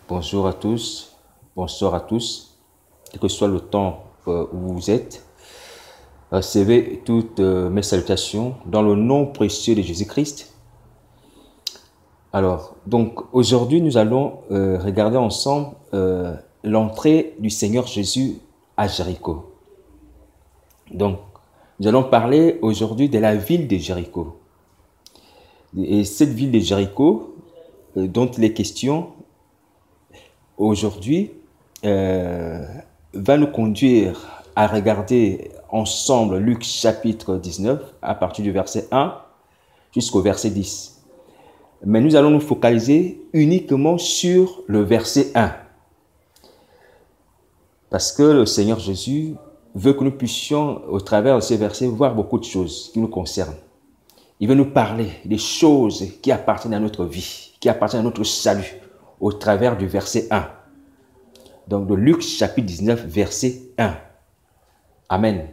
Bonjour à tous, bonsoir à tous, quel que soit le temps où vous êtes. Recevez toutes mes salutations dans le nom précieux de Jésus-Christ. Alors, donc aujourd'hui, nous allons regarder ensemble l'entrée du Seigneur Jésus à Jéricho. Donc, nous allons parler aujourd'hui de la ville de Jéricho. Et cette ville de Jéricho, dont il est question aujourd'hui, va nous conduire à regarder ensemble Luc chapitre 19 à partir du verset 1 jusqu'au verset 10. Mais nous allons nous focaliser uniquement sur le verset 1. Parce que le Seigneur Jésus veut que nous puissions, au travers de ces versets, voir beaucoup de choses qui nous concernent. Il veut nous parler des choses qui appartiennent à notre vie, qui appartiennent à notre salut, au travers du verset 1. Donc, de Luc chapitre 19, verset 1. Amen.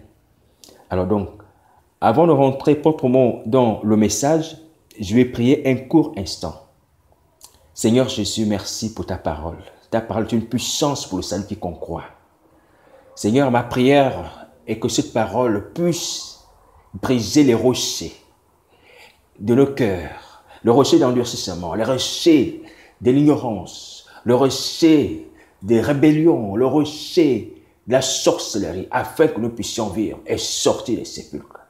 Alors donc, avant de rentrer proprement dans le message, je vais prier un court instant. Seigneur Jésus, merci pour ta parole. Ta parole est une puissance pour le salut qui croit. Seigneur, ma prière est que cette parole puisse briser les rochers de nos cœurs, le rocher d'endurcissement, le rocher de l'ignorance, le rocher des rébellions, le rocher de la sorcellerie, afin que nous puissions vivre et sortir des sépulcres.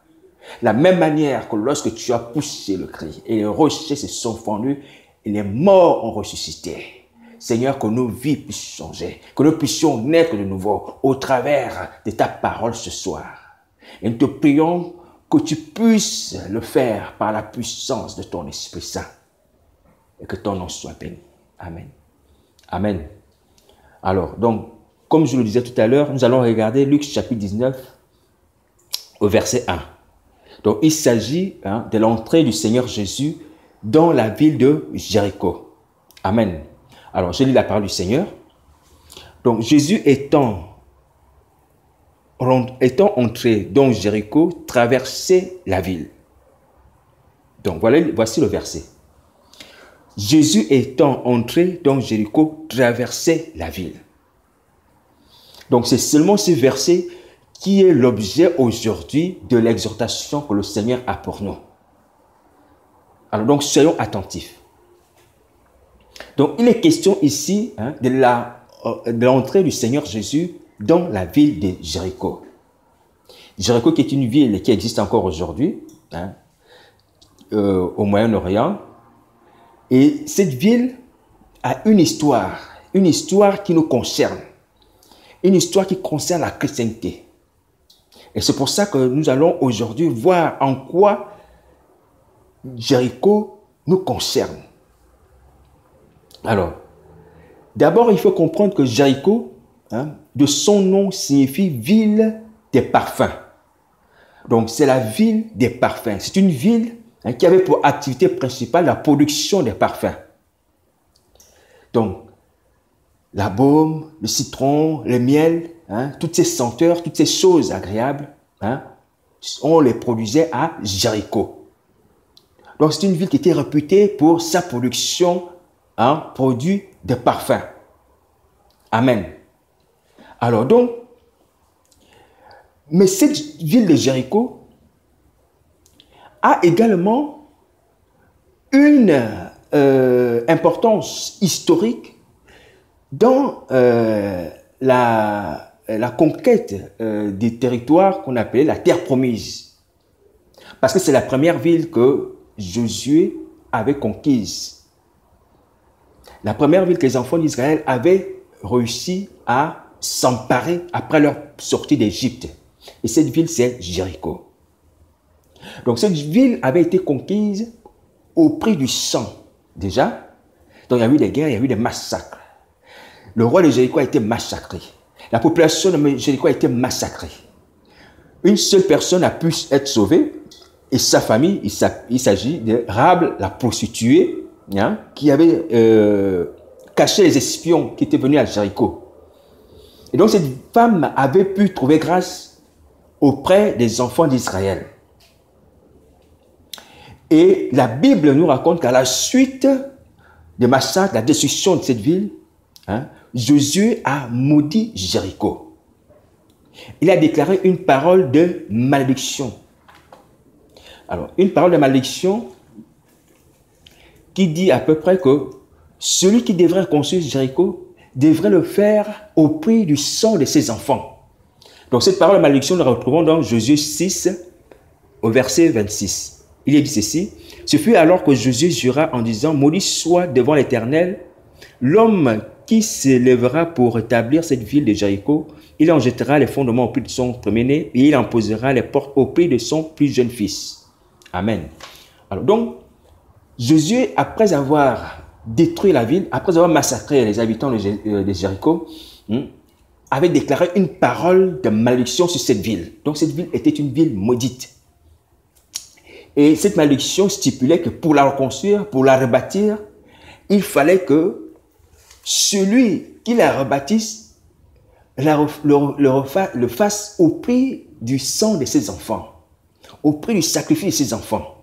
La même manière que lorsque tu as poussé le cri et les rochers se sont fendus et les morts ont ressuscité. Seigneur, que nos vies puissent changer, que nous puissions naître de nouveau au travers de ta parole ce soir. Et nous te prions que tu puisses le faire par la puissance de ton Esprit Saint et que ton nom soit béni. Amen. Amen. Alors, donc, comme je le disais tout à l'heure, nous allons regarder Luc chapitre 19 au verset 1. Donc, il s'agit de l'entrée du Seigneur Jésus dans la ville de Jéricho. Amen. Alors, je lis la parole du Seigneur. Donc, Jésus étant entré dans Jéricho, traversait la ville. Donc, voici le verset. Jésus étant entré dans Jéricho, traversait la ville. Donc, c'est seulement ce verset qui est l'objet aujourd'hui de l'exhortation que le Seigneur a pour nous. Alors, donc, soyons attentifs. Donc, il est question ici de l'entrée du Seigneur Jésus dans la ville de Jéricho. Jéricho qui est une ville qui existe encore aujourd'hui, au Moyen-Orient. Et cette ville a une histoire qui nous concerne, une histoire qui concerne la chrétienté. Et c'est pour ça que nous allons aujourd'hui voir en quoi Jéricho nous concerne. Alors, d'abord, il faut comprendre que Jéricho, de son nom, signifie ville des parfums. Donc, c'est la ville des parfums. C'est une ville qui avait pour activité principale la production des parfums. Donc, la baume, le citron, le miel, toutes ces senteurs, toutes ces choses agréables, on les produisait à Jéricho. Donc, c'est une ville qui était réputée pour sa production produit de parfums. Amen. Alors donc, mais cette ville de Jéricho a également une importance historique dans la conquête des territoires qu'on appelait la terre promise. Parce que c'est la première ville que Josué avait conquise. La première ville que les enfants d'Israël avaient réussi à s'emparer après leur sortie d'Égypte. Et cette ville, c'est Jéricho. Donc cette ville avait été conquise au prix du sang, déjà. Donc il y a eu des guerres, il y a eu des massacres. Le roi de Jéricho a été massacré. La population de Jéricho a été massacrée. Une seule personne a pu être sauvée, et sa famille, il s'agit de Rahab, la prostituée, qui avait caché les espions qui étaient venus à Jéricho. Et donc cette femme avait pu trouver grâce auprès des enfants d'Israël. Et la Bible nous raconte qu'à la suite des massacres, la destruction de cette ville, Josué a maudit Jéricho. Il a déclaré une parole de malédiction. Alors, une parole de malédiction qui dit à peu près que celui qui devrait construire Jéricho devrait le faire au prix du sang de ses enfants. Donc, cette parole de malédiction, nous la retrouvons dans Josué 6, au verset 26. Il est dit ceci: ce fut alors que Josué jura en disant: maudit soit devant l'Éternel l'homme qui s'élèvera pour rétablir cette ville de Jéricho. Il en jettera les fondements au prix de son premier-né et il en posera les portes au prix de son plus jeune fils. Amen. Alors donc, Josué, après avoir détruit la ville, après avoir massacré les habitants de Jéricho, avait déclaré une parole de malédiction sur cette ville. Donc cette ville était une ville maudite. Et cette malédiction stipulait que pour la reconstruire, pour la rebâtir, il fallait que celui qui la rebâtisse le fasse au prix du sang de ses enfants, au prix du sacrifice de ses enfants.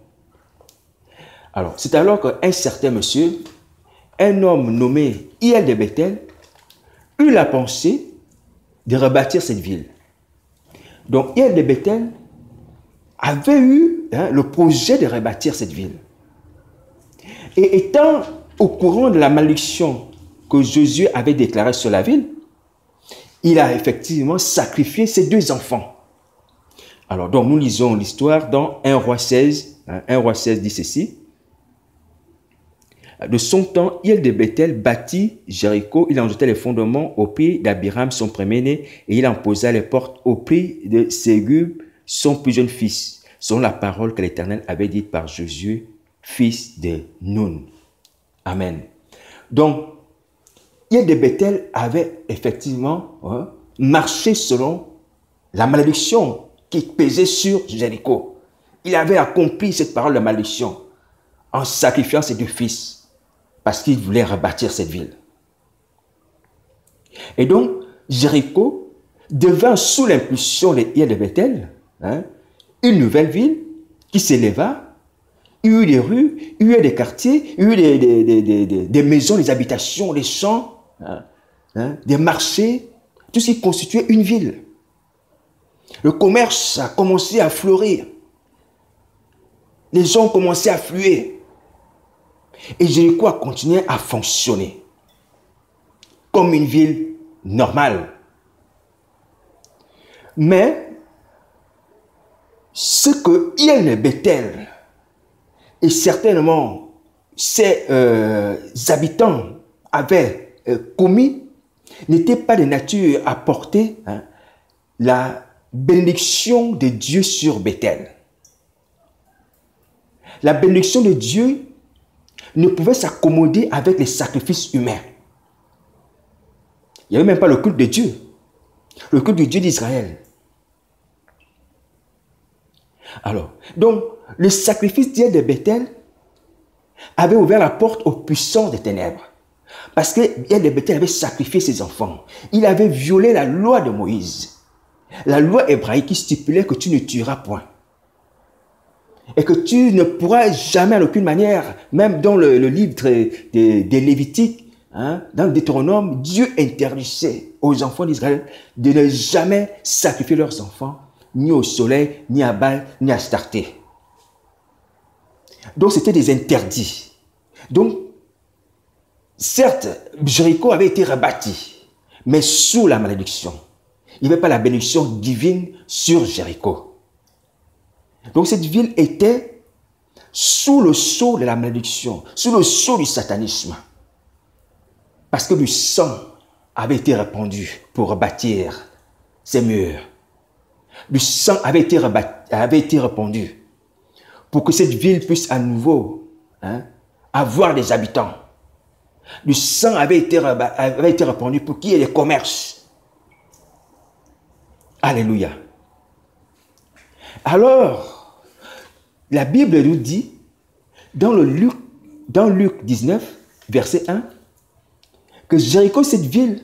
Alors, c'est alors qu'un certain monsieur, un homme nommé Hiel de Bethel, eut la pensée de rebâtir cette ville. Donc, Hiel de Bethel avait eu le projet de rebâtir cette ville. Et étant au courant de la malédiction que Josué avait déclarée sur la ville, il a effectivement sacrifié ses deux enfants. Alors, donc, nous lisons l'histoire dans 1 Roi 16. 1 Roi 16 dit ceci: de son temps, Hiel de Bethel bâtit Jéricho, il en jetait les fondements au prix d'Abiram, son premier-né, et il en posa les portes au prix de Ségub, son plus jeune fils, selon la parole que l'Éternel avait dite par Josué, fils de Nun. Amen. Donc, Hiel de Bethel avait effectivement marché selon la malédiction qui pesait sur Jéricho. Il avait accompli cette parole de malédiction en sacrifiant ses deux fils parce qu'il voulait rebâtir cette ville. Et donc, Jéricho devint sous l'impulsion de Hiel de Bethel une nouvelle ville qui s'éleva. Il y eut des rues, il y eut des quartiers, il y eut des maisons, des habitations, des champs, des marchés, tout ce qui constituait une ville. Le commerce a commencé à fleurir. Les gens ont commencé à affluer. Et Jéricho a continué à fonctionner comme une ville normale. Mais ce que Hiel de Bethel et certainement ses habitants avaient commis n'était pas de nature à porter la bénédiction de Dieu sur Bethel. La bénédiction de Dieu ne pouvait s'accommoder avec les sacrifices humains. Il n'y avait même pas le culte de Dieu, le culte du Dieu d'Israël. Alors, donc, le sacrifice d'Hiel de Bethel avait ouvert la porte aux puissants des ténèbres. Parce que Hiel de Bethel avait sacrifié ses enfants. Il avait violé la loi de Moïse. La loi hébraïque qui stipulait que tu ne tueras point. Et que tu ne pourras jamais, en aucune manière, même dans le livre des Lévitiques, dans le Deutéronome, Dieu interdisait aux enfants d'Israël de ne jamais sacrifier leurs enfants, ni au soleil, ni à Baal, ni à Astarté. Donc c'était des interdits. Donc, certes, Jéricho avait été rebâti, mais sous la malédiction. Il n'y avait pas la bénédiction divine sur Jéricho. Donc cette ville était sous le sceau de la malédiction, sous le sceau du satanisme. Parce que du sang avait été répandu pour bâtir ces murs. Du sang avait été répandu pour que cette ville puisse à nouveau avoir des habitants. Du sang avait été répandu pour qu'il y ait des commerces. Alléluia. Alors, la Bible nous dit, dans Luc 19, verset 1, que Jéricho, cette ville,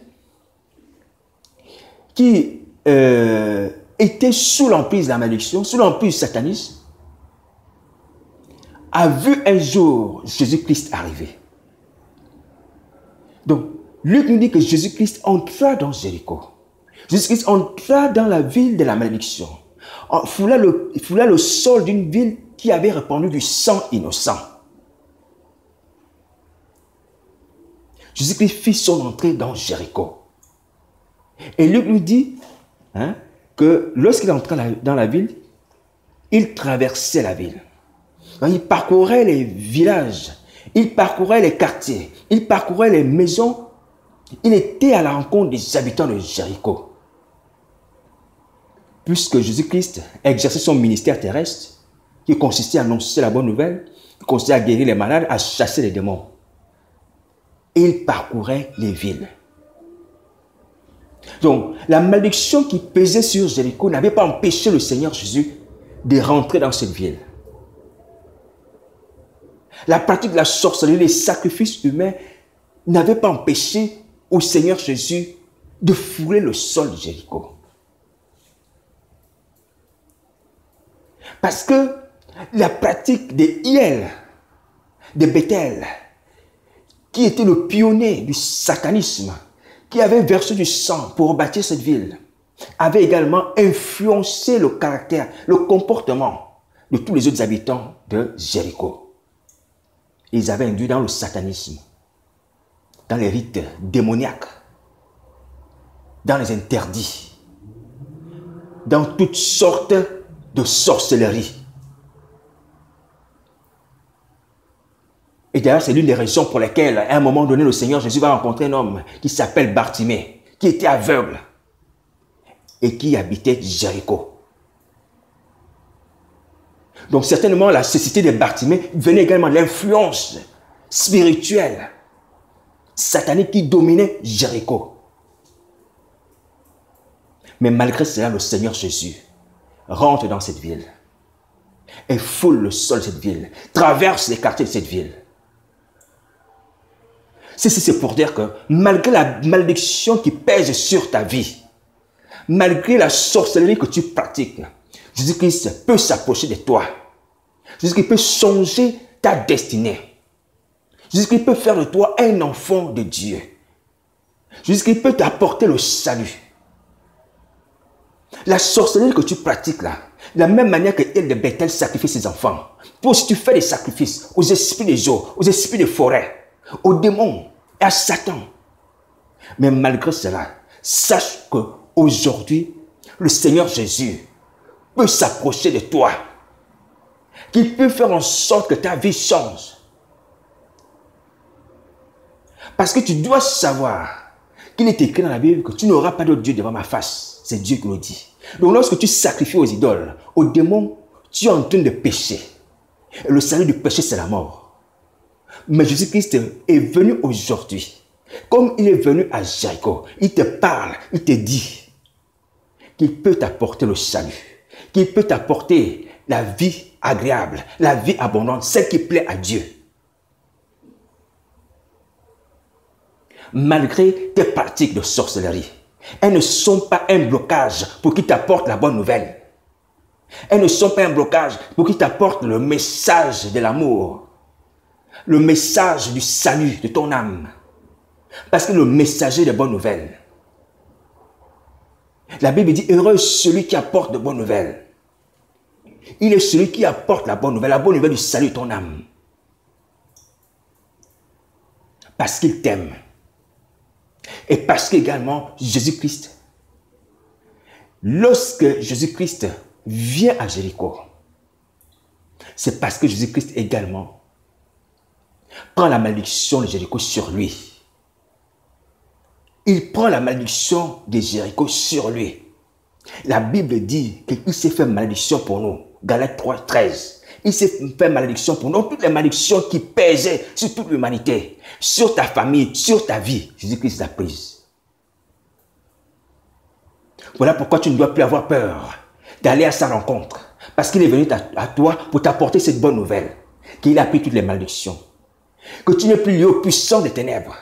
qui était sous l'emprise de la malédiction, sous l'emprise du satanisme, a vu un jour Jésus-Christ arriver. Donc, Luc nous dit que Jésus-Christ entra dans Jéricho. Jésus-Christ entra dans la ville de la malédiction. Il foula le sol d'une ville qui avait répandu du sang innocent. Jésus-Christ fit son entrée dans Jéricho. Et Luc nous dit que lorsqu'il entra dans la ville, il traversait la ville. Il parcourait les villages, il parcourait les quartiers, il parcourait les maisons. Il était à la rencontre des habitants de Jéricho. Puisque Jésus-Christ exerçait son ministère terrestre, qui consistait à annoncer la bonne nouvelle, qui consistait à guérir les malades, à chasser les démons. Il parcourait les villes. Donc, la malédiction qui pesait sur Jéricho n'avait pas empêché le Seigneur Jésus de rentrer dans cette ville. La pratique de la sorcellerie, les sacrifices humains n'avaient pas empêché au Seigneur Jésus de fouler le sol de Jéricho. Parce que la pratique des Hiel, de Bethel, qui était le pionnier du satanisme, qui avait versé du sang pour bâtir cette ville, avait également influencé le caractère, le comportement de tous les autres habitants de Jéricho. Ils avaient induit dans le satanisme, dans les rites démoniaques, dans les interdits, dans toutes sortes de sorcellerie. Et d'ailleurs, c'est l'une des raisons pour lesquelles, à un moment donné, le Seigneur Jésus va rencontrer un homme qui s'appelle Bartimée, qui était aveugle et qui habitait Jéricho. Donc, certainement, la cécité de Bartimée venait également de l'influence spirituelle, satanique qui dominait Jéricho. Mais malgré cela, le Seigneur Jésus rentre dans cette ville et foule le sol de cette ville, traverse les quartiers de cette ville. C'est pour dire que malgré la malédiction qui pèse sur ta vie, malgré la sorcellerie que tu pratiques, Jésus-Christ peut s'approcher de toi. Jésus-Christ peut changer ta destinée. Jésus-Christ peut faire de toi un enfant de Dieu. Jésus-Christ peut t'apporter le salut. La sorcellerie que tu pratiques là, de la même manière que Hiel de Bethel sacrifie ses enfants, toi aussi tu fais des sacrifices aux esprits des eaux, aux esprits des forêts, aux démons et à Satan. Mais malgré cela, sache qu'aujourd'hui, le Seigneur Jésus peut s'approcher de toi, qu'il peut faire en sorte que ta vie change. Parce que tu dois savoir qu'il est écrit dans la Bible que tu n'auras pas d'autre Dieu devant ma face. C'est Dieu qui le dit. Donc lorsque tu sacrifies aux idoles, aux démons, tu es en train de pécher. Et le salut du péché, c'est la mort. Mais Jésus-Christ est venu aujourd'hui. Comme il est venu à Jéricho, il te parle, il te dit qu'il peut t'apporter le salut, qu'il peut t'apporter la vie agréable, la vie abondante, celle qui plaît à Dieu. Malgré tes pratiques de sorcellerie, elles ne sont pas un blocage pour qu'il t'apporte la bonne nouvelle. Elles ne sont pas un blocage pour qu'il t'apporte le message de l'amour, le message du salut de ton âme. Parce que le messager de bonnes nouvelles, la Bible dit, heureux celui qui apporte de bonnes nouvelles. Il est celui qui apporte la bonne nouvelle du salut de ton âme. Parce qu'il t'aime. Et parce qu'également, Jésus-Christ, lorsque Jésus-Christ vient à Jéricho, c'est parce que Jésus-Christ également prend la malédiction de Jéricho sur lui. Il prend la malédiction de Jéricho sur lui. La Bible dit qu'il s'est fait malédiction pour nous. Galates 3, 13. Il s'est fait malédiction pour nous. Toutes les malédictions qui pesaient sur toute l'humanité, sur ta famille, sur ta vie, Jésus-Christ l'a prise. Voilà pourquoi tu ne dois plus avoir peur d'aller à sa rencontre. Parce qu'il est venu à toi pour t'apporter cette bonne nouvelle. Qu'il a pris toutes les malédictions. Que tu n'es plus lié aux puissants des ténèbres.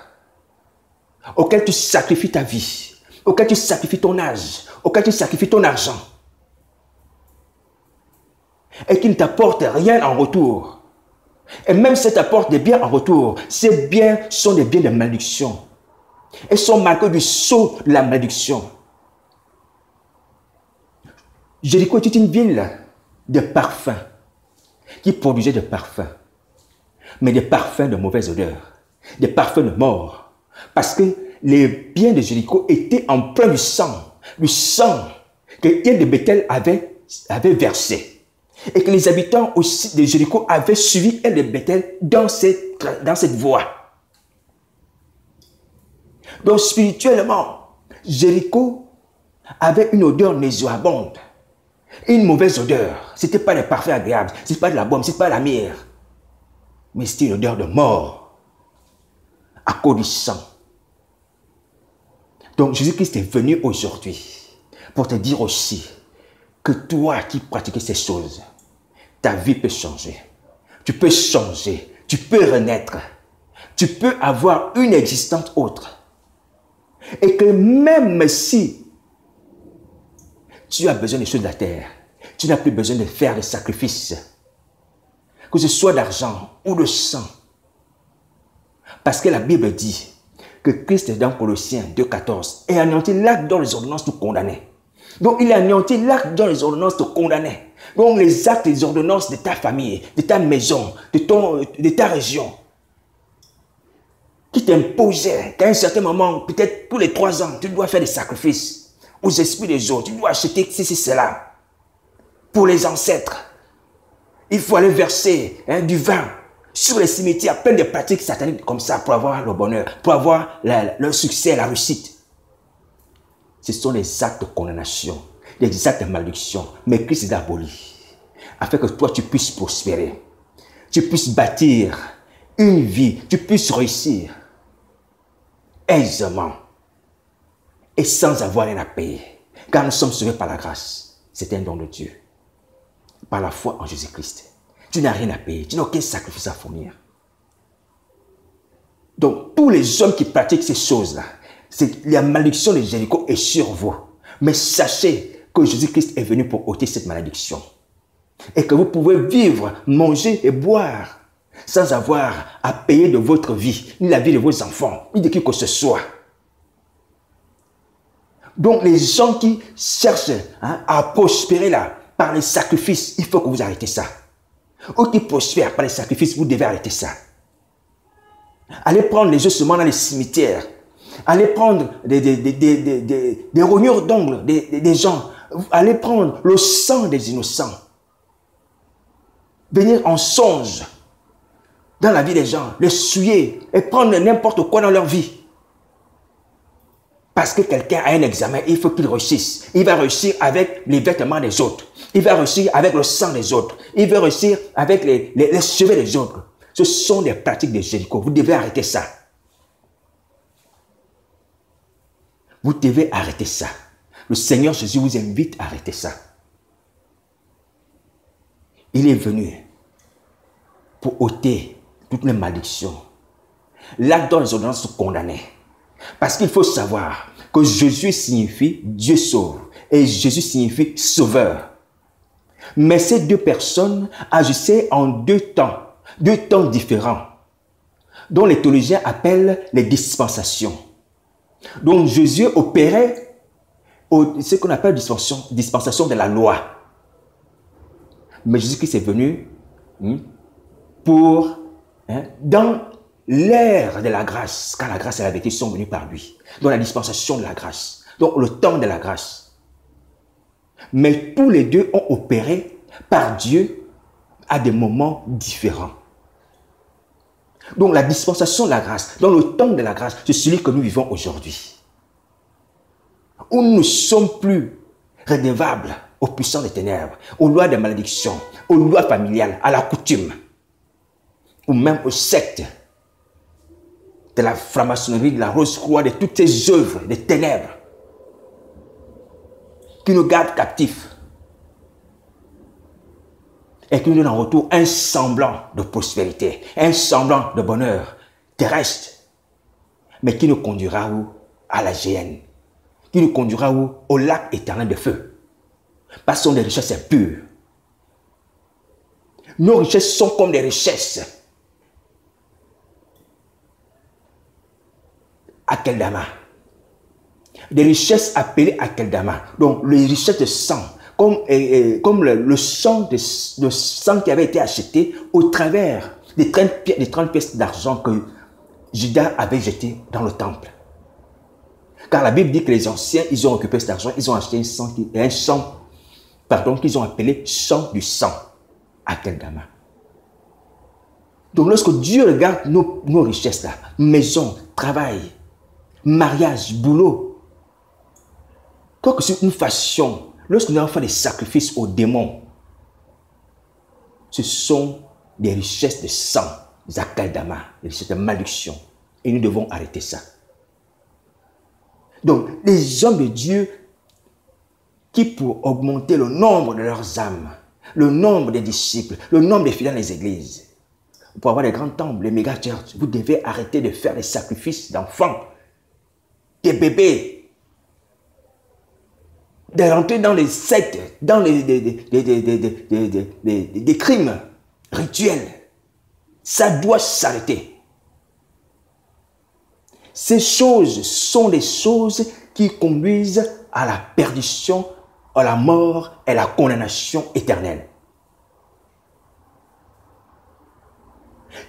Auquel tu sacrifies ta vie. Auquel tu sacrifies ton âge. Auquel tu sacrifies ton argent. Et qui ne t'apporte rien en retour. Et même si t'apporte des biens en retour, ces biens sont des biens de malédiction. Elles sont marquées du sceau de la malédiction. Jéricho était une ville de parfums, qui produisait des parfums, mais des parfums de mauvaise odeur, des parfums de mort, parce que les biens de Jéricho étaient empreints du sang que Hiel de Bethel avait versé, et que les habitants aussi de Jéricho avaient suivi Hiel de Bethel dans cette voie. Donc spirituellement, Jéricho avait une odeur nauséabonde, une mauvaise odeur. Ce n'était pas des parfums agréables, ce n'était pas de la baume, ce n'était pas la myrrhe, mais c'était une odeur de mort à cause du sang. Donc Jésus-Christ est venu aujourd'hui pour te dire aussi que toi qui pratiques ces choses, ta vie peut changer. Tu peux changer, tu peux renaître, tu peux avoir une existence autre. Et que même si tu as besoin des choses de la terre, tu n'as plus besoin de faire des sacrifices, que ce soit d'argent ou de sang. Parce que la Bible dit que Christ, dans Colossiens 2,14, est anéanti l'acte dont les ordonnances nous condamnaient. Donc il a anéanti l'acte dont les ordonnances te condamnaient. Donc les actes et les ordonnances de ta famille, de ta maison, de ta région, qui t'imposaient qu'à un certain moment, peut-être tous les 3 ans, tu dois faire des sacrifices aux esprits des autres, tu dois acheter ceci, cela. Pour les ancêtres, il faut aller verser du vin sur les cimetières, plein de pratiques sataniques comme ça pour avoir le bonheur, pour avoir le succès, la réussite. Ce sont des actes de condamnation, des actes de malédiction. Mais Christ est aboli, afin que toi tu puisses prospérer, tu puisses bâtir une vie, tu puisses réussir aisément et sans avoir rien à payer. Car nous sommes sauvés par la grâce. C'est un don de Dieu. Par la foi en Jésus-Christ. Tu n'as rien à payer, tu n'as aucun sacrifice à fournir. Donc, tous les hommes qui pratiquent ces choses-là, la malédiction de Jéricho est sur vous. Mais sachez que Jésus-Christ est venu pour ôter cette malédiction. Et que vous pouvez vivre, manger et boire sans avoir à payer de votre vie, ni la vie de vos enfants, ni de qui que ce soit. Donc, les gens qui cherchent à prospérer là, par les sacrifices, il faut que vous arrêtez ça. Ou qui prospèrent par les sacrifices, vous devez arrêter ça. Allez prendre les ossements dans les cimetières. Allez prendre des rognures d'ongles des gens. Allez prendre le sang des innocents. Venir en songe dans la vie des gens, les souiller et prendre n'importe quoi dans leur vie. Parce que quelqu'un a un examen, il faut qu'il réussisse. Il va réussir avec les vêtements des autres. Il va réussir avec le sang des autres. Il va réussir avec les cheveux des autres. Ce sont des pratiques de Jéricho. Vous devez arrêter ça. Vous devez arrêter ça. Le Seigneur Jésus vous invite à arrêter ça. Il est venu pour ôter toutes les malédictions. L'acte dont les ordonnances sont condamnées. Parce qu'il faut savoir que Jésus signifie Dieu sauve et Jésus signifie sauveur. Mais ces deux personnes agissaient en deux temps différents, dont les théologiens appellent les dispensations. Donc Jésus opérait ce qu'on appelle dispensation de la loi. Mais Jésus-Christ est venu pour, dans l'ère de la grâce, car la grâce et la vérité sont venues par lui. Dans la dispensation de la grâce. Donc le temps de la grâce. Mais tous les deux ont opéré par Dieu à des moments différents. Donc la dispensation de la grâce, dans le temps de la grâce, c'est celui que nous vivons aujourd'hui. Où nous ne sommes plus redevables aux puissants des ténèbres, aux lois de malédiction, aux lois familiales, à la coutume, ou même aux sectes de la franc-maçonnerie, de la Rose-Croix, de toutes ces œuvres des ténèbres qui nous gardent captifs et qui nous donnent en retour un semblant de prospérité, un semblant de bonheur terrestre, mais qui nous conduira où? À la géhenne, qui nous conduira où? Au lac éternel de feu. Parce que ce sont des richesses impures. Nos richesses sont comme des richesses Akeldama. Des richesses appelées Akeldama. Donc, les richesses de sang, comme le sang qui avait été acheté au travers des 30 pièces d'argent que Judas avait jeté dans le temple. Car la Bible dit que les anciens, ils ont occupé cet argent, ils ont acheté un sang qu'ils ont appelé sang du sang, Akeldama. Donc lorsque Dieu regarde nos richesses là, maison, travail, mariage, boulot, quoi que c'est une fashion, lorsque nous allons faire des sacrifices aux démons, ce sont des richesses de sang, des Akeldama, des richesses de malédiction. Et nous devons arrêter ça. Donc, les hommes de Dieu qui, pour augmenter le nombre de leurs âmes, le nombre des disciples, le nombre des fidèles dans les églises, pour avoir des grands temples, les méga churches, vous devez arrêter de faire des sacrifices d'enfants, des bébés, de rentrer dans les sectes, dans des crimes rituels. Ça doit s'arrêter. Ces choses sont des choses qui conduisent à la perdition, à la mort et à la condamnation éternelle.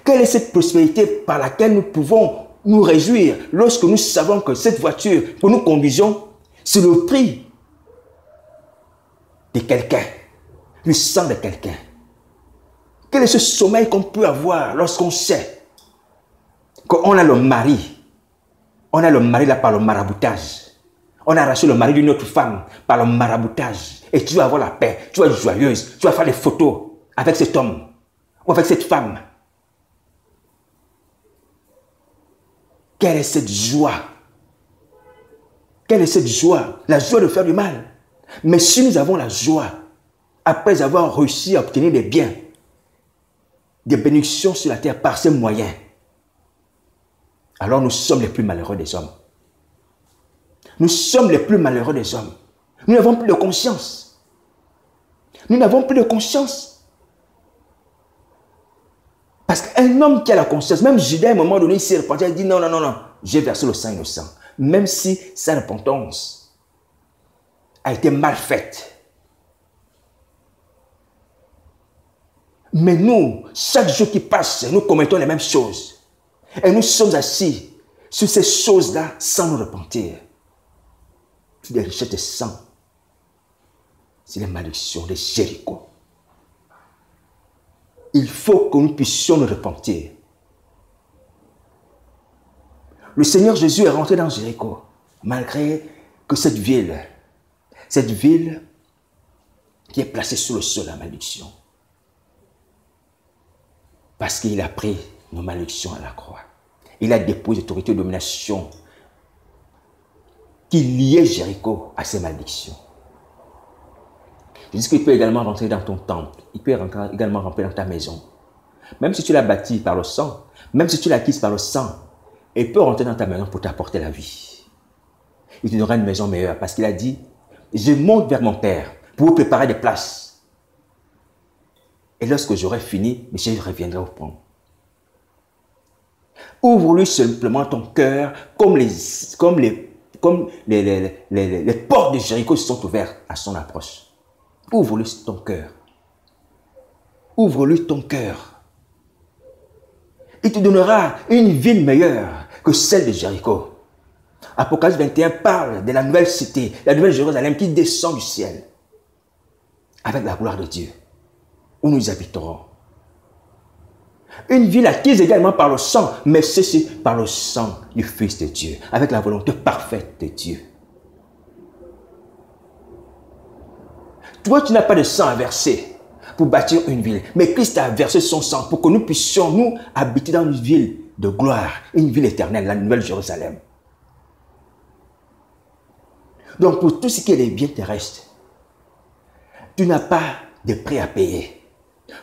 Quelle est cette prospérité par laquelle nous pouvons nous réjouir lorsque nous savons que cette voiture que nous conduisons, c'est le prix de quelqu'un, du sang de quelqu'un? Quel est ce sommeil qu'on peut avoir lorsqu'on sait qu'on a le mari? On a le mari là par le maraboutage. On a arraché le mari d'une autre femme par le maraboutage. Et tu vas avoir la paix, tu vas être joyeuse, tu vas faire des photos avec cet homme ou avec cette femme. Quelle est cette joie? Quelle est cette joie? La joie de faire du mal. Mais si nous avons la joie, après avoir réussi à obtenir des biens, des bénédictions sur la terre par ces moyens, alors nous sommes les plus malheureux des hommes. Nous sommes les plus malheureux des hommes. Nous n'avons plus de conscience. Nous n'avons plus de conscience. Parce qu'un homme qui a la conscience, même Judas à un moment donné, il s'est repenti, il dit non, non, non, non, j'ai versé le sang innocent. Même si sa repentance a été mal faite. Mais nous, chaque jour qui passe, nous commettons les mêmes choses. Et nous sommes assis sur ces choses-là sans nous repentir. C'est des richesses de sang. C'est les malédictions de Jéricho. Il faut que nous puissions nous repentir. Le Seigneur Jésus est rentré dans Jéricho, malgré que cette ville qui est placée sous le sol de la malédiction, parce qu'il a pris nos malédictions à la croix. Il a déposé l'autorité de domination qui liait Jéricho à ses malédictions. Je dis qu'il peut également rentrer dans ton temple. Il peut également rentrer dans ta maison. Même si tu l'as bâti par le sang, même si tu l'as acquise par le sang, il peut rentrer dans ta maison pour t'apporter la vie. Il te donnera une maison meilleure parce qu'il a dit, je monte vers mon Père pour vous préparer des places. Et lorsque j'aurai fini, je reviendrai vous prendre. Ouvre-lui simplement ton cœur comme les portes de Jéricho sont ouvertes à son approche. Ouvre-lui ton cœur. Ouvre-lui ton cœur. Il te donnera une ville meilleure que celle de Jéricho. Apocalypse 21 parle de la nouvelle cité, la nouvelle Jérusalem qui descend du ciel avec la gloire de Dieu, où nous habiterons. Une ville acquise également par le sang, mais c'est par le sang du Fils de Dieu, avec la volonté parfaite de Dieu. Toi, tu n'as pas de sang à verser pour bâtir une ville, mais Christ a versé son sang pour que nous puissions, nous, habiter dans une ville de gloire, une ville éternelle, la nouvelle Jérusalem. Donc, pour tout ce qui est des biens terrestres, tu n'as pas de prix à payer.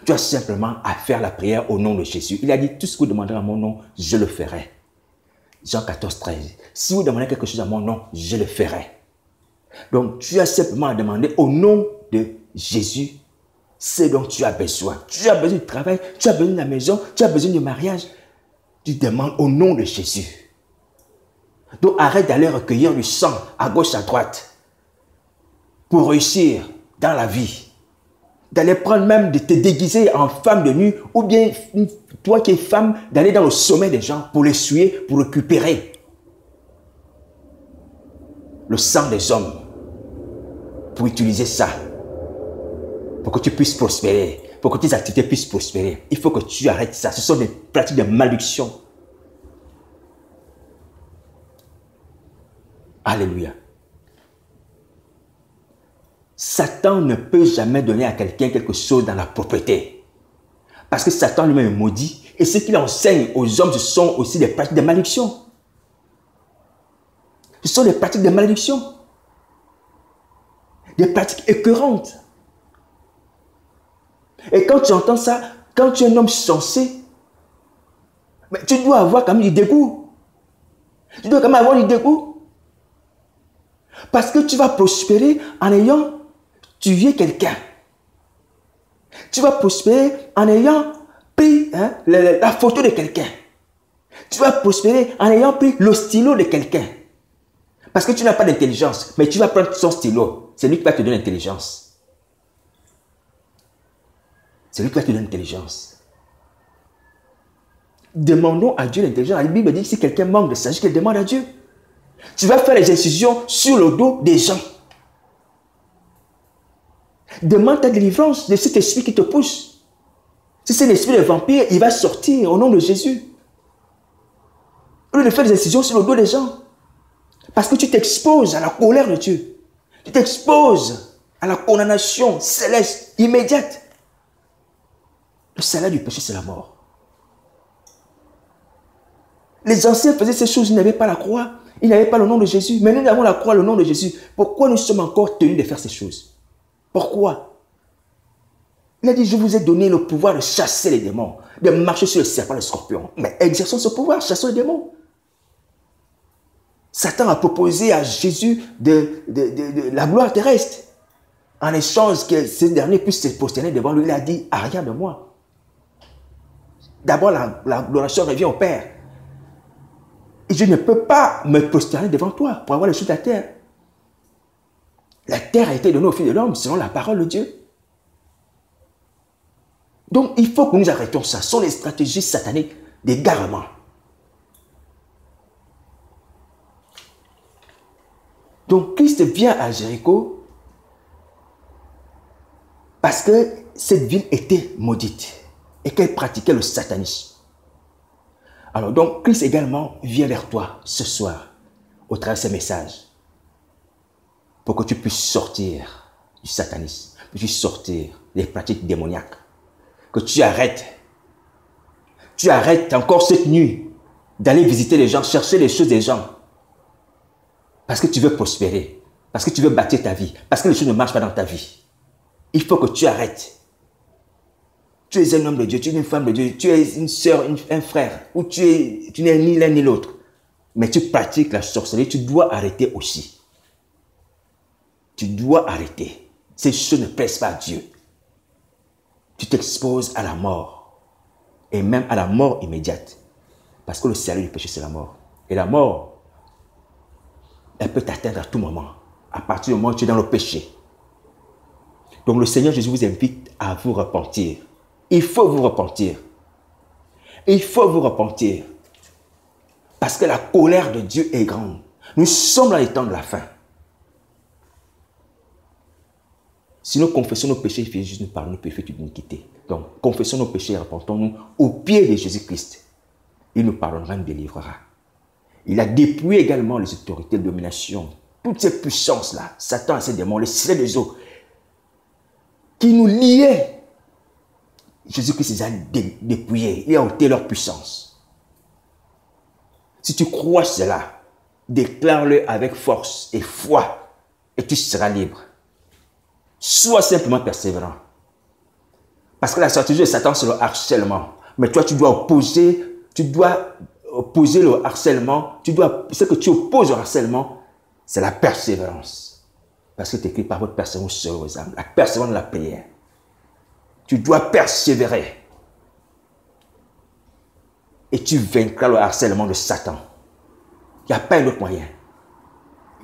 Tu as simplement à faire la prière au nom de Jésus. Il a dit, tout ce que vous demanderez à mon nom, je le ferai. Jean 14, 13. Si vous demandez quelque chose à mon nom, je le ferai. Donc, tu as simplement à demander au nom de Jésus ce dont tu as besoin. Tu as besoin du travail, tu as besoin de la maison, tu as besoin du mariage. Tu demandes au nom de Jésus. Donc arrête d'aller recueillir du sang à gauche, à droite pour réussir dans la vie. D'aller prendre même de te déguiser en femme de nuit ou bien toi qui es femme, d'aller dans le sommet des gens pour les suer, pour récupérer le sang des hommes, pour utiliser ça, pour que tu puisses prospérer, pour que tes activités puissent prospérer. Il faut que tu arrêtes ça. Ce sont des pratiques de malédiction. Alléluia. Satan ne peut jamais donner à quelqu'un quelque chose dans la propriété. Parce que Satan lui-même est maudit. Et ce qu'il enseigne aux hommes, ce sont aussi des pratiques de malédiction. Ce sont des pratiques de malédiction. Des pratiques écœurantes. Et quand tu entends ça, quand tu es un homme sensé, mais tu dois avoir quand même du dégoût. Tu dois quand même avoir du dégoût. Parce que tu vas prospérer en ayant tué quelqu'un. Tu vas prospérer en ayant pris la photo de quelqu'un. Tu vas prospérer en ayant pris le stylo de quelqu'un. Parce que tu n'as pas d'intelligence, mais tu vas prendre son stylo. C'est lui qui va te donner l'intelligence. C'est lui qui va te donner l'intelligence. Demandons à Dieu l'intelligence. La Bible dit que si quelqu'un manque de sagesse, qu'il demande à Dieu. Tu vas faire les incisions sur le dos des gens. Demande ta délivrance de cet esprit qui te pousse. Si c'est l'esprit de vampire, il va sortir au nom de Jésus. Au lieu de faire des incisions sur le dos des gens. Parce que tu t'exposes à la colère de Dieu. Tu t'exposes à la condamnation céleste, immédiate. Le salaire du péché, c'est la mort. Les anciens faisaient ces choses, ils n'avaient pas la croix. Ils n'avaient pas le nom de Jésus. Mais nous avons la croix, le nom de Jésus. Pourquoi nous sommes encore tenus de faire ces choses? Pourquoi? Il a dit, je vous ai donné le pouvoir de chasser les démons, de marcher sur les serpents, les scorpions. Mais exerçons ce pouvoir, chassons les démons. Satan a proposé à Jésus de la gloire terrestre. En échange que ce dernier puisse se prosterner devant lui, il a dit, ah, rien de moi. D'abord, la gloration revient au Père. Et je ne peux pas me prosterner devant toi pour avoir les choses de la terre. La terre a été donnée au Fils de l'homme selon la parole de Dieu. Donc, il faut que nous arrêtions ça. Ce sont les stratégies sataniques d'égarement. Donc, Christ vient à Jéricho parce que cette ville était maudite et qu'elle pratiquait le satanisme. Alors, donc, Christ également vient vers toi ce soir au travers de ces messages pour que tu puisses sortir du satanisme, que tu puisses sortir des pratiques démoniaques, que tu arrêtes encore cette nuit d'aller visiter les gens, chercher les choses des gens, parce que tu veux prospérer, parce que tu veux bâtir ta vie, parce que les choses ne marchent pas dans ta vie. Il faut que tu arrêtes. Tu es un homme de Dieu, tu es une femme de Dieu, tu es une soeur, un frère, ou tu n'es ni l'un ni l'autre. Mais tu pratiques la sorcellerie, tu dois arrêter aussi. Tu dois arrêter. Ces choses ne plaisent pas à Dieu. Tu t'exposes à la mort. Et même à la mort immédiate. Parce que le salaire du péché, c'est la mort. Et la mort, elle peut t'atteindre à tout moment. À partir du moment où tu es dans le péché. Donc le Seigneur Jésus vous invite à vous repentir. Il faut vous repentir. Il faut vous repentir. Parce que la colère de Dieu est grande. Nous sommes dans les temps de la fin. Si nous confessons nos péchés, Jésus nous pardonne nos péchés d'iniquité. Donc, confessons nos péchés et repentons-nous au pied de Jésus-Christ. Il nous pardonnera et nous délivrera. Il a dépouillé également les autorités de domination. Toutes ces puissances-là, Satan et ses démons, les ciels des eaux, qui nous liaient. Jésus-Christ les a dépouillés. Il a ôté leur puissance. Si tu crois cela, déclare-le avec force et foi et tu seras libre. Sois simplement persévérant. Parce que la stratégie de Satan, c'est le harcèlement. Mais toi, tu dois opposer le harcèlement. Ce que tu opposes au harcèlement, c'est la persévérance. Parce que c'est écrit par votre persévérance sur vos âmes. La persévérance de la prière. Tu dois persévérer. Et tu vaincras le harcèlement de Satan. Il n'y a pas un autre moyen.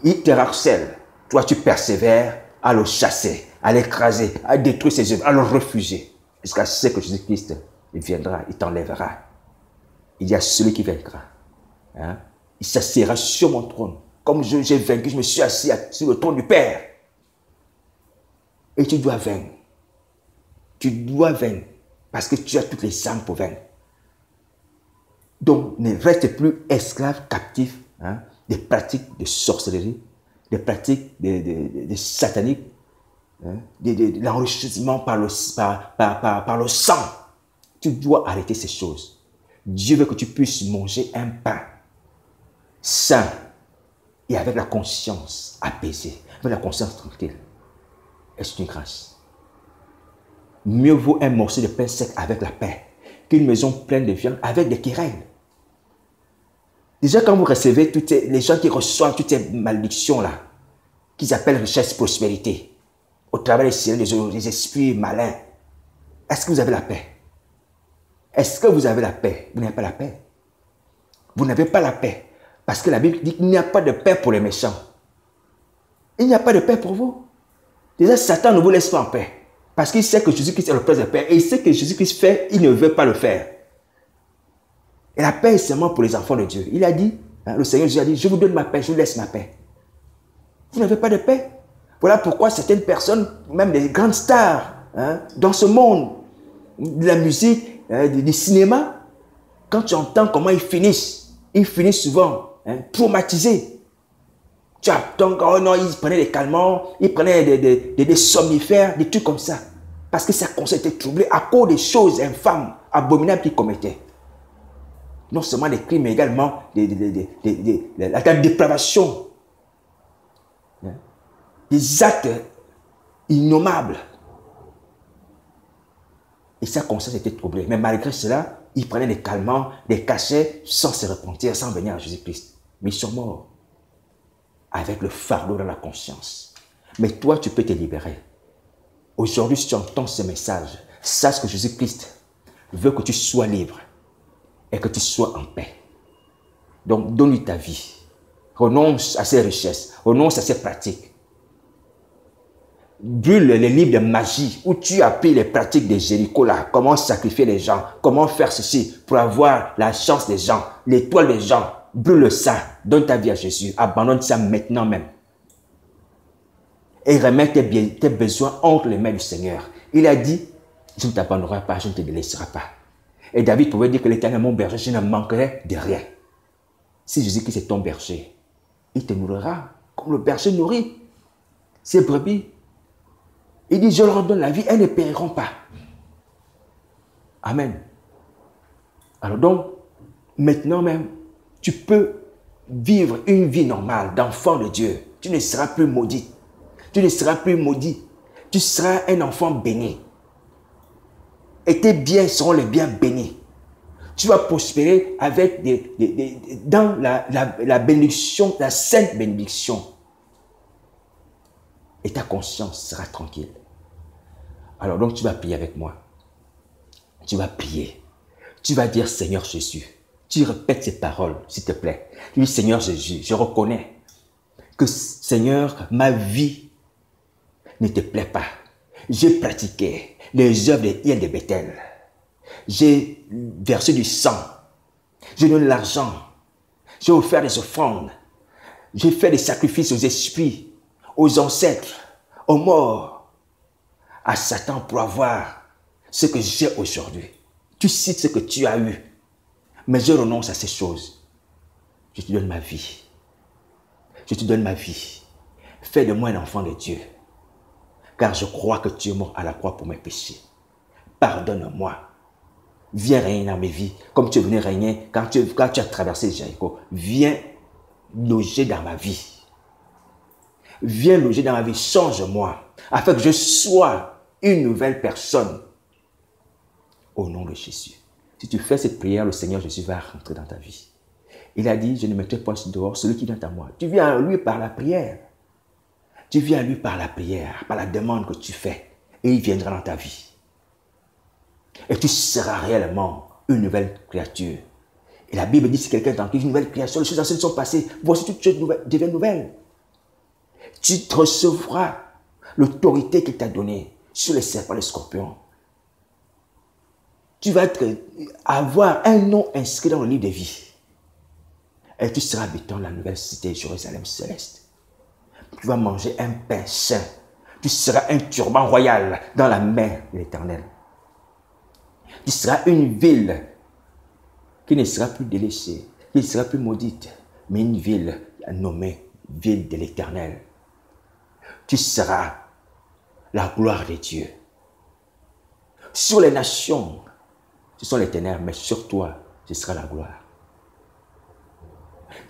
Il te harcèle. Toi, tu persévères à le chasser, à l'écraser, à détruire ses œuvres, à le refuser. Jusqu'à ce que Jésus-Christ viendra, il t'enlèvera. Il y a celui qui vaincra. Hein? Il s'assiera sur mon trône. Comme j'ai vaincu, je me suis assis sur le trône du Père. Et tu dois vaincre. Tu dois vaincre. Parce que tu as toutes les armes pour vaincre. Donc, ne reste plus esclave, captif, hein, des pratiques de sorcellerie, des pratiques de sataniques, hein, de l'enrichissement par le sang. Tu dois arrêter ces choses. Dieu veut que tu puisses manger un pain sain et avec la conscience apaisée, avec la conscience tranquille. Et c'est une grâce. Mieux vaut un morceau de pain sec avec la paix qu'une maison pleine de viande avec des querelles. Déjà, quand vous recevez les gens qui reçoivent toutes ces malédictions-là, qu'ils appellent richesse, prospérité, au travers des cieux, des esprits malins, est-ce que vous avez la paix? Est-ce que vous avez la paix? Vous n'avez pas la paix. Vous n'avez pas la paix. Parce que la Bible dit qu'il n'y a pas de paix pour les méchants. Il n'y a pas de paix pour vous. Déjà, Satan ne vous laisse pas en paix. Parce qu'il sait que Jésus-Christ est le prince de paix. Et il sait que Jésus-Christ fait, il ne veut pas le faire. Et la paix est seulement pour les enfants de Dieu. Il a dit, hein, le Seigneur Jésus a dit, je vous donne ma paix, je vous laisse ma paix. Vous n'avez pas de paix. Voilà pourquoi certaines personnes, même des grandes stars, hein, dans ce monde, de la musique, du cinéma, quand tu entends comment ils finissent souvent traumatisés. Tu attends, oh non, ils prenaient des calmants, ils prenaient des somnifères, des trucs comme ça. Parce que sa conscience était troublée à cause des choses infâmes, abominables qu'ils commettaient. Non seulement des crimes, mais également la dépravation. Des actes innommables. Et sa conscience était troublée. Mais malgré cela, ils prenaient des calmants, des cachets, sans se repentir, sans venir à Jésus-Christ. Mais ils sont morts. Avec le fardeau dans la conscience. Mais toi, tu peux te libérer. Aujourd'hui, si tu entends ce message, sache que Jésus-Christ veut que tu sois libre et que tu sois en paix. Donc, donne-lui ta vie. Renonce à ses richesses, renonce à ses pratiques. Brûle les livres de magie où tu as appris les pratiques de Jéricho là, comment sacrifier les gens, comment faire ceci pour avoir la chance des gens, l'étoile des gens. Brûle ça, donne ta vie à Jésus, abandonne ça maintenant même. Et remets tes besoins entre les mains du Seigneur. Il a dit, je ne t'abandonnerai pas, je ne te délaisserai pas. Et David pouvait dire que l'Éternel est mon berger, je ne manquerai de rien. Si Jésus-Christ est ton berger, il te nourrira comme le berger nourrit ses brebis. Il dit, je leur donne la vie, elles ne périront pas. Amen. Alors donc, maintenant même, tu peux vivre une vie normale d'enfant de Dieu. Tu ne seras plus maudit. Tu ne seras plus maudit. Tu seras un enfant béni. Et tes biens seront les biens bénis. Tu vas prospérer avec dans la bénédiction, la sainte bénédiction. Et ta conscience sera tranquille. Alors donc tu vas prier avec moi. Tu vas prier. Tu vas dire Seigneur Jésus. Tu répètes ces paroles, s'il te plaît. Tu dis Seigneur Jésus, je reconnais que Seigneur, ma vie ne te plaît pas. J'ai pratiqué les œuvres de Hiel de Bethel. J'ai versé du sang. J'ai donné de l'argent. J'ai offert des offrandes. J'ai fait des sacrifices aux esprits, aux ancêtres, aux morts, à Satan pour avoir ce que j'ai aujourd'hui. Tu cites ce que tu as eu. Mais je renonce à ces choses. Je te donne ma vie. Je te donne ma vie. Fais de moi un enfant de Dieu. Car je crois que tu es mort à la croix pour mes péchés. Pardonne-moi. Viens régner dans mes vies comme tu es venu régner quand tu as traversé Jéricho. Viens loger dans ma vie. Viens loger dans ma vie. Change-moi afin que je sois une nouvelle personne. Au nom de Jésus. Si tu fais cette prière, le Seigneur Jésus va rentrer dans ta vie. Il a dit, je ne mettrai pas dehors celui qui vient à moi. Tu viens à lui par la prière. Tu viens à lui par la prière, par la demande que tu fais. Et il viendra dans ta vie. Et tu seras réellement une nouvelle créature. Et la Bible dit, si quelqu'un est en Christ, une nouvelle création, les choses anciennes sont passées, voici toutes choses deviennent nouvelles. Tu recevras l'autorité qu'il t'a donnée sur les serpents et les scorpions. Tu vas avoir un nom inscrit dans le livre de vie. Et tu seras habitant de la nouvelle cité Jérusalem céleste. Tu vas manger un pain saint. Tu seras un turban royal dans la main de l'Éternel. Tu seras une ville qui ne sera plus délaissée, qui ne sera plus maudite, mais une ville nommée ville de l'Éternel. Tu seras la gloire de Dieu. Sur les nations, ce sont les ténèbres, mais sur toi, ce sera la gloire.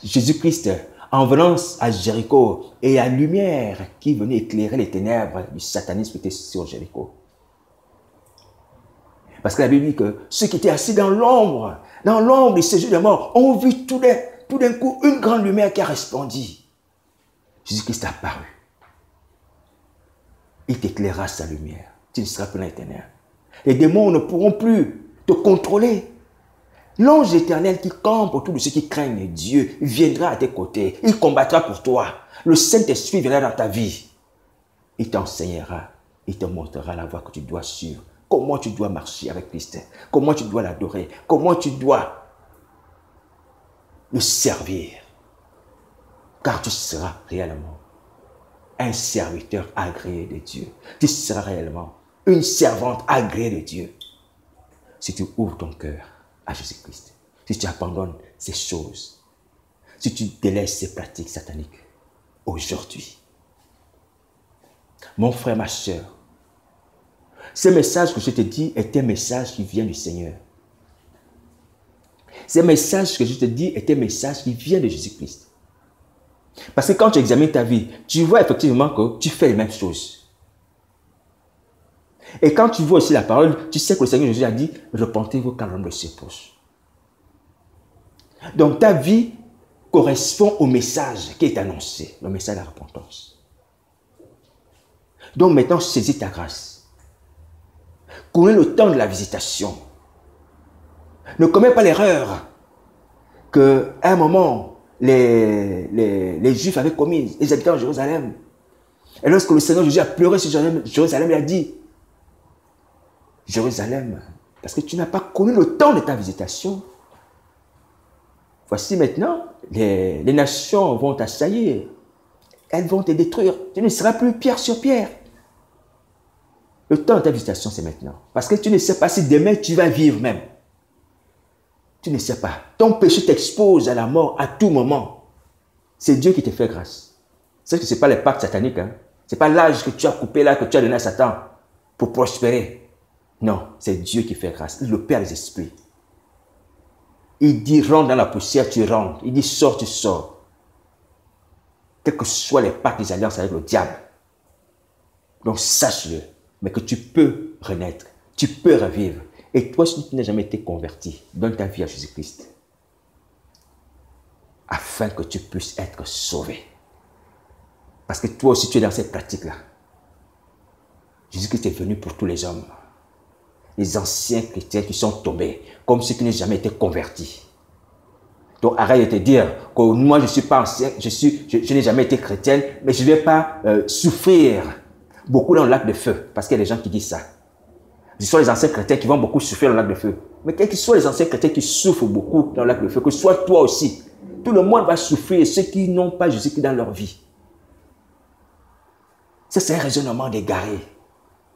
Jésus-Christ, en venant à Jéricho, et la lumière qui venait éclairer les ténèbres du satanisme était sur Jéricho. Parce que la Bible dit que ceux qui étaient assis dans l'ombre du séjour de mort, ont vu tout d'un coup une grande lumière qui a resplendi. Jésus-Christ a apparu. Il t'éclairera sa lumière. Tu ne seras plus dans les ténèbres. Les démons ne pourront plus te contrôler. L'ange éternel qui campe autour de ceux qui craignent Dieu viendra à tes côtés. Il combattra pour toi. Le Saint-Esprit viendra dans ta vie. Il t'enseignera. Il te montrera la voie que tu dois suivre. Comment tu dois marcher avec Christ. Comment tu dois l'adorer. Comment tu dois le servir. Car tu seras réellement un serviteur agréé de Dieu. Tu seras réellement une servante agréée de Dieu. Si tu ouvres ton cœur à Jésus-Christ, si tu abandonnes ces choses, si tu délaisses ces pratiques sataniques, aujourd'hui, mon frère, ma soeur, ce message que je te dis est un message qui vient du Seigneur. Ce message que je te dis est un message qui vient de Jésus-Christ. Parce que quand tu examines ta vie, tu vois effectivement que tu fais les mêmes choses. Et quand tu vois aussi la parole, tu sais que le Seigneur Jésus a dit, repentez-vous quand l'homme se pose. Donc ta vie correspond au message qui est annoncé, le message de la repentance. Donc maintenant, saisis ta grâce. Connais le temps de la visitation. Ne commets pas l'erreur qu'à un moment, les Juifs avaient commis, les habitants de Jérusalem. Et lorsque le Seigneur Jésus a pleuré sur Jérusalem, il a dit, Jérusalem, parce que tu n'as pas connu le temps de ta visitation. Voici maintenant, les nations vont t'assaillir. Elles vont te détruire. Tu ne seras plus pierre sur pierre. Le temps de ta visitation, c'est maintenant. Parce que tu ne sais pas si demain tu vas vivre même. Tu ne sais pas. Ton péché t'expose à la mort à tout moment. C'est Dieu qui te fait grâce. C'est que ce n'est pas les pactes sataniques. Hein? Ce n'est pas l'âge que tu as coupé là, que tu as donné à Satan pour prospérer. Non, c'est Dieu qui fait grâce. Il est le Père des esprits. Il dit rentre dans la poussière, tu rentres. Il dit sors, tu sors. Quels que soient les pactes, les alliances avec le diable. Donc sache-le. Mais que tu peux renaître. Tu peux revivre. Et toi, si tu n'as jamais été converti, donne ta vie à Jésus-Christ. Afin que tu puisses être sauvé. Parce que toi aussi, tu es dans cette pratique-là. Jésus-Christ est venu pour tous les hommes. Les anciens chrétiens qui sont tombés, comme ceux qui n'ont jamais été convertis. Donc arrête de te dire que moi je ne suis pas ancien, je n'ai jamais été chrétienne, mais je ne vais pas souffrir beaucoup dans le lac de feu. Parce qu'il y a des gens qui disent ça. Ce sont les anciens chrétiens qui vont beaucoup souffrir dans le lac de feu. Mais quels que soient les anciens chrétiens qui souffrent beaucoup dans le lac de feu, que ce soit toi aussi, tout le monde va souffrir, ceux qui n'ont pas Jésus-Christ dans leur vie. Ça, c'est un raisonnement d'égaré.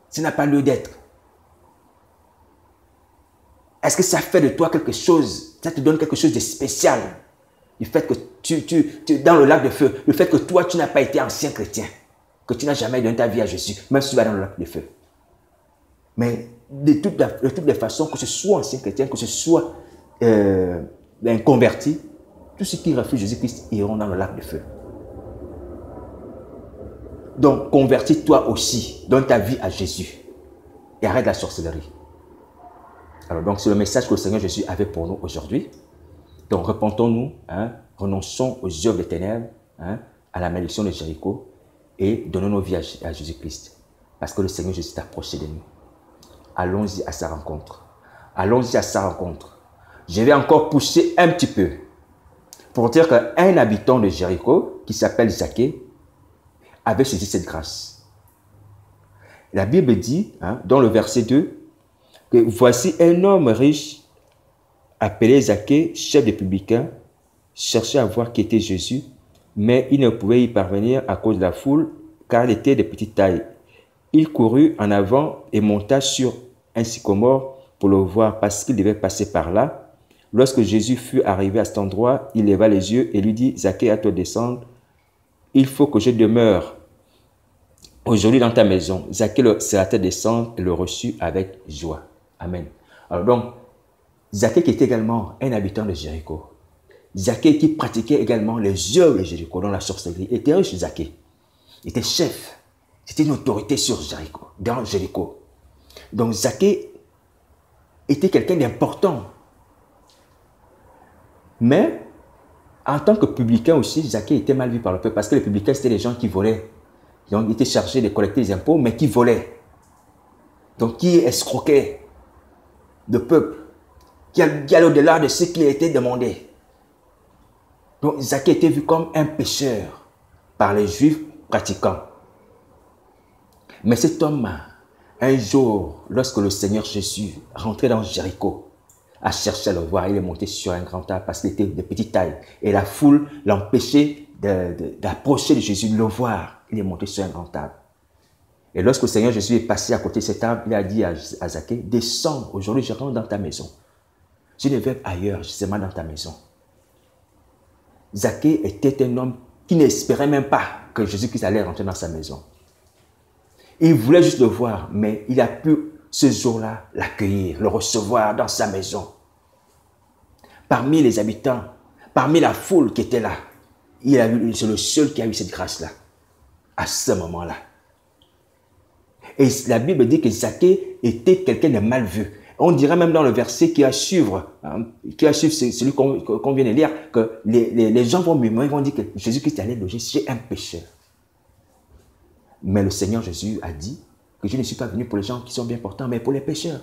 Ça n'a pas lieu d'être. Est-ce que ça fait de toi quelque chose, ça te donne quelque chose de spécial? Le fait que tu dans le lac de feu, le fait que toi, tu n'as pas été ancien chrétien, que tu n'as jamais donné ta vie à Jésus, même si tu vas dans le lac de feu. Mais de toutes les façons, que ce soit ancien chrétien, que ce soit un converti, tous ceux qui refusent Jésus-Christ iront dans le lac de feu. Donc, convertis-toi aussi, donne ta vie à Jésus et arrête la sorcellerie. Alors donc, c'est le message que le Seigneur Jésus avait pour nous aujourd'hui. Donc, repentons-nous, hein, renonçons aux œuvres des ténèbres, hein, à la malédiction de Jéricho et donnons nos vies à Jésus-Christ. Parce que le Seigneur Jésus est approché de nous. Allons-y à sa rencontre. Allons-y à sa rencontre. Je vais encore pousser un petit peu pour dire qu'un habitant de Jéricho, qui s'appelle Zaché, avait saisi cette grâce. La Bible dit, dans le verset 2, que voici un homme riche appelé Zaché, chef des publicains, cherchait à voir qui était Jésus, mais il ne pouvait y parvenir à cause de la foule, car il était de petite taille. Il courut en avant et monta sur un sycomore pour le voir, parce qu'il devait passer par là. Lorsque Jésus fut arrivé à cet endroit, il leva les yeux et lui dit, Zaché, à toi descendre, il faut que je demeure aujourd'hui dans ta maison. Zaché se hâta descendre et le reçut avec joie. Amen. Alors donc, Zaché qui était également un habitant de Jéricho, Zaché qui pratiquait également les œuvres de Jéricho dans la sorcellerie, était riche. Zaché était chef, c'était une autorité sur Jéricho, dans Jéricho. Donc Zaché était quelqu'un d'important. Mais en tant que publicain aussi, Zaché était mal vu par le peuple, parce que les publicains, c'était les gens qui volaient. Ils étaient chargés de collecter les impôts, mais qui volaient. Donc qui escroquaient le peuple, qui allait au-delà de ce qui a été demandé. Donc Zaché était vu comme un pécheur par les Juifs pratiquants. Mais cet homme, un jour, lorsque le Seigneur Jésus rentrait dans Jéricho, a cherché à le voir, il est monté sur un grand arbre parce qu'il était de petite taille. Et la foule l'empêchait d'approcher de Jésus, de le voir. Il est monté sur un grand arbre. Et lorsque le Seigneur Jésus est passé à côté de cet arbre, il a dit à Zaché, descends, aujourd'hui je rentre dans ta maison. Je ne vais ailleurs, justement dans ta maison. Zaché était un homme qui n'espérait même pas que Jésus-Christ allait rentrer dans sa maison. Il voulait juste le voir, mais il a pu ce jour-là l'accueillir, le recevoir dans sa maison. Parmi les habitants, parmi la foule qui était là, c'est le seul qui a eu cette grâce-là, à ce moment-là. Et la Bible dit que Zaché était quelqu'un de mal vu. On dirait même dans le verset qui va suivre celui qu'on vient de lire, que les gens vont murmurer, vont dire que Jésus-Christ allait loger chez un pécheur. Mais le Seigneur Jésus a dit que je ne suis pas venu pour les gens qui sont bien portants, mais pour les pécheurs.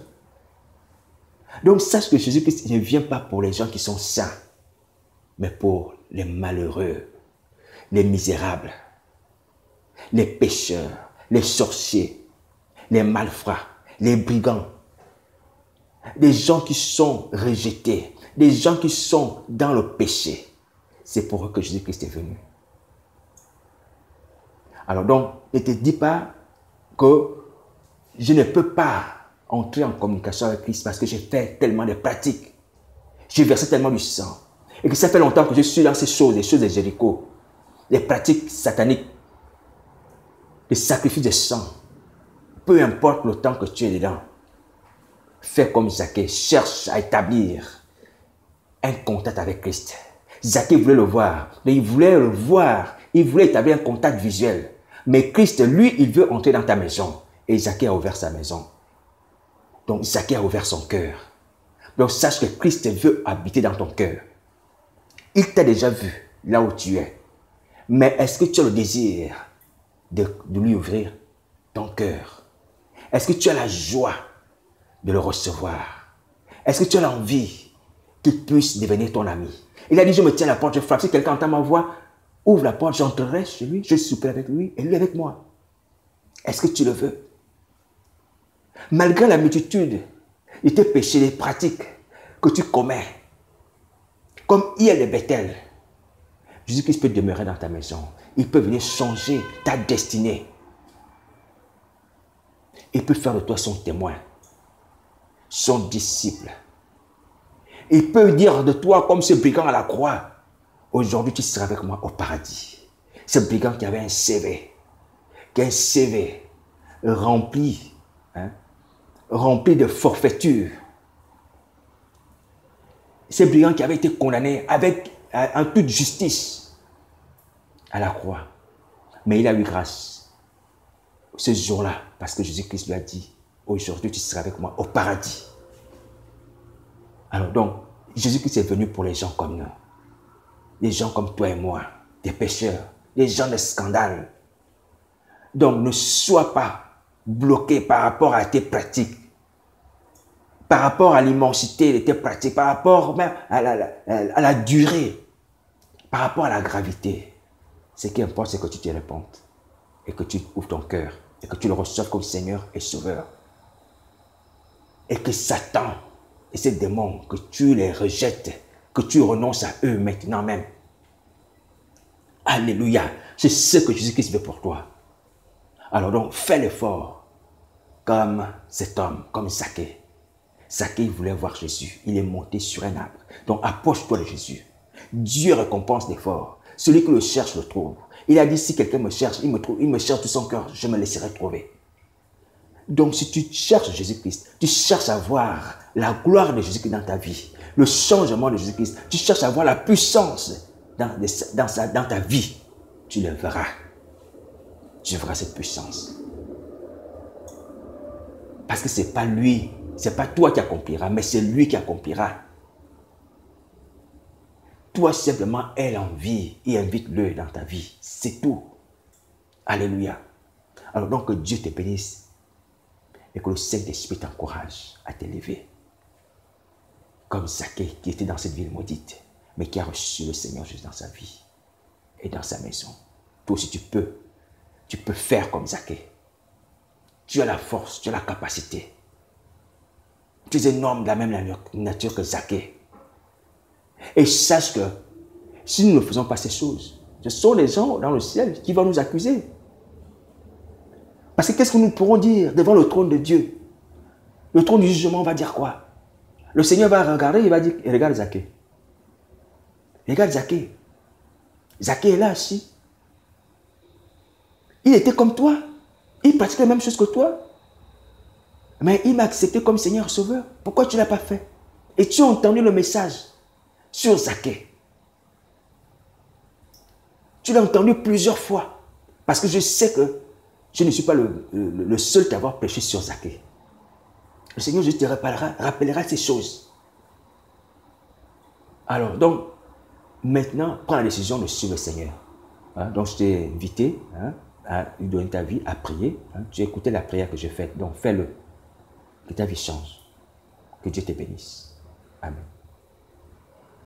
Donc sache que Jésus-Christ ne vient pas pour les gens qui sont saints, mais pour les malheureux, les misérables, les pécheurs, les sorciers, les malfrats, les brigands, des gens qui sont rejetés, des gens qui sont dans le péché. C'est pour eux que Jésus-Christ est venu. Alors donc, ne te dis pas que je ne peux pas entrer en communication avec Christ parce que j'ai fait tellement de pratiques. J'ai versé tellement du sang. Et que ça fait longtemps que je suis dans ces choses, les choses de Jéricho, les pratiques sataniques, les sacrifices de sang. Peu importe le temps que tu es dedans. Fais comme Zaché, cherche à établir un contact avec Christ. Zaché voulait le voir, mais il voulait le voir, il voulait établir un contact visuel. Mais Christ, lui, il veut entrer dans ta maison. Et Zaché a ouvert sa maison. Donc Zaché a ouvert son cœur. Donc sache que Christ veut habiter dans ton cœur. Il t'a déjà vu là où tu es. Mais est-ce que tu as le désir de lui ouvrir ton cœur? Est-ce que tu as la joie de le recevoir? Est-ce que tu as l'envie qu'il puisse devenir ton ami? Il a dit, je me tiens à la porte, je frappe. Si quelqu'un entend ma voix, ouvre la porte, j'entrerai chez lui, je souperai avec lui et lui avec moi. Est-ce que tu le veux? Malgré la multitude de tes péchés, les pratiques que tu commets, comme hier de Bethel, Jésus-Christ peut demeurer dans ta maison. Il peut venir changer ta destinée. Il peut faire de toi son témoin, son disciple. Il peut dire de toi comme ce brigand à la croix, aujourd'hui tu seras avec moi au paradis. Ce brigand qui avait un CV, rempli, rempli de forfaitures. Ce brigand qui avait été condamné en toute justice à la croix. Mais il a eu grâce ce jour-là, parce que Jésus-Christ lui a dit, aujourd'hui tu seras avec moi au paradis. Alors donc, Jésus-Christ est venu pour les gens comme nous. Les gens comme toi et moi, des pécheurs, des gens de scandale. Donc ne sois pas bloqué par rapport à tes pratiques. par rapport à l'immensité de tes pratiques, par rapport même à la durée, par rapport à la gravité. Ce qui importe, c'est que tu te repentes et que tu ouvres ton cœur et que tu le reçoives comme Seigneur et Sauveur. Et que Satan et ces démons, que tu les rejettes, que tu renonces à eux maintenant même. Alléluia. C'est ce que Jésus-Christ veut pour toi. Alors donc, fais l'effort comme cet homme, comme Zaché. Zaché voulait voir Jésus. Il est monté sur un arbre. Donc, approche-toi de Jésus. Dieu récompense l'effort. Celui qui le cherche le trouve. Il a dit, si quelqu'un me cherche, il me cherche de son cœur, je me laisserai trouver. Donc, si tu cherches Jésus-Christ, tu cherches à voir la gloire de Jésus-Christ dans ta vie, le changement de Jésus-Christ, tu cherches à voir la puissance dans ta vie, tu le verras. Tu verras cette puissance. Parce que ce n'est pas lui, ce n'est pas toi qui accomplira, mais c'est lui qui accomplira. Toi simplement aie l'envie et invite-le dans ta vie. C'est tout. Alléluia. Alors donc que Dieu te bénisse et que le Saint-Esprit t'encourage à t'élever. Comme Zaché qui était dans cette ville maudite, mais qui a reçu le Seigneur Jésus dans sa vie et dans sa maison. Toi aussi tu peux faire comme Zaché. Tu as la force, tu as la capacité. Tu es un homme de la même nature que Zaché. Et sache que si nous ne faisons pas ces choses, ce sont les gens dans le ciel qui vont nous accuser. Parce que qu'est-ce que nous pourrons dire devant le trône de Dieu? Le trône du jugement va dire quoi? Le Seigneur va regarder, il va dire, regarde Zaché. Regarde Zaché. Zaché est là assis. Il était comme toi. Il pratiquait la même chose que toi. Mais il m'a accepté comme Seigneur Sauveur. Pourquoi tu ne l'as pas fait? Et tu as entendu le message sur Zaché. Tu l'as entendu plusieurs fois. Parce que je sais que je ne suis pas le seul à avoir péché sur Zaché. Le Seigneur Jésus te rappellera ces choses. Alors, donc, maintenant, prends la décision de suivre le Seigneur. Hein? Donc, je t'ai invité à lui donner ta vie, à prier. Hein? Tu as écouté la prière que j'ai faite. Donc, fais-le. Que ta vie change. Que Dieu te bénisse. Amen.